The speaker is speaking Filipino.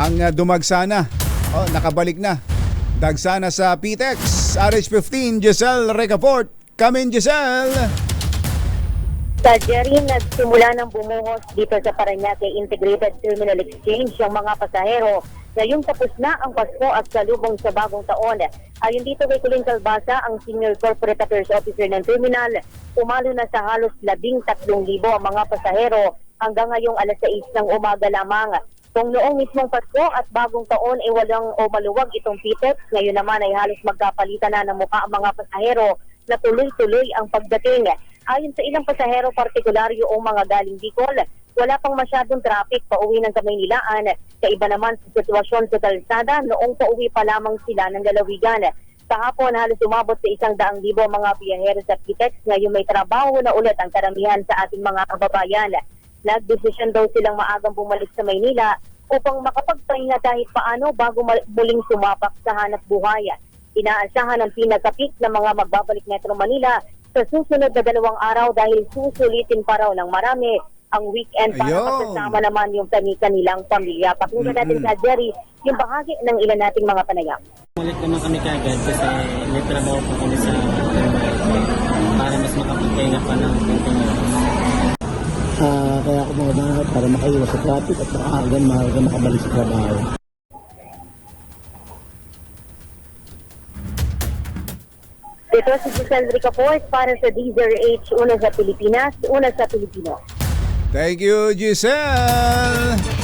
ang dumagsana. Nakabalik na. Dagsana sa PTEX, RH15, Giselle Recaport. Come in, Giselle! Sa Jerry, nagsimula ng bumuhos dito sa Parañaque Integrated Terminal Exchange yung mga pasahero. Ngayong tapos na ang Pasko at salubong sa bagong taon. Ayon dito kay Colin Calbasa, ang Senior Corporate Affairs Officer ng terminal, umalo na sa halos 13,000 ang mga pasahero hanggang ngayong alas 6 ng umaga lamang. Kung noong mismong Pasko at bagong taon ay walang o maluwag itong PTEX, ngayon naman ay halos magkapalitan na ng mukha ang mga pasahero na tuloy-tuloy ang pagdating. Ayon sa ilang pasahero, partikular yung mga galing Bicol, wala pang masyadong traffic pauwi ng Kamaynilaan. Kaiba naman sa sitwasyon sa kalsada noong pauwi pa lamang sila ng lalawigan. Kahapon halos umabot sa 100,000 mga biyahero sa PTEX. Ngayon may trabaho na ulit ang karamihan sa ating mga kababayan. Nagdesisyon daw silang maagang bumalik sa Maynila upang makapagpahinga kahit paano bago muling sumapak sa hanap buhay. Inaasahan ang pinakapit ng mga magbabalik Metro Manila sa susunod na 2 araw dahil susulitin pa raw ng marami ang weekend para makasama naman yung kanilang pamilya. Pakinggan natin sa Jerry yung bahagi ng ilan nating mga panayam. Ulit naman kami kagad kasi may trabaho po kami sa para mas makapagpahinga pa ng continuous. Kaya ako mga bangat para makaiwas sa traffic at maaga makabalik sa trabaho. Ito si Giselle Recaport para sa DZRH, una sa Pilipinas, una sa Pilipino. Thank you, Giselle!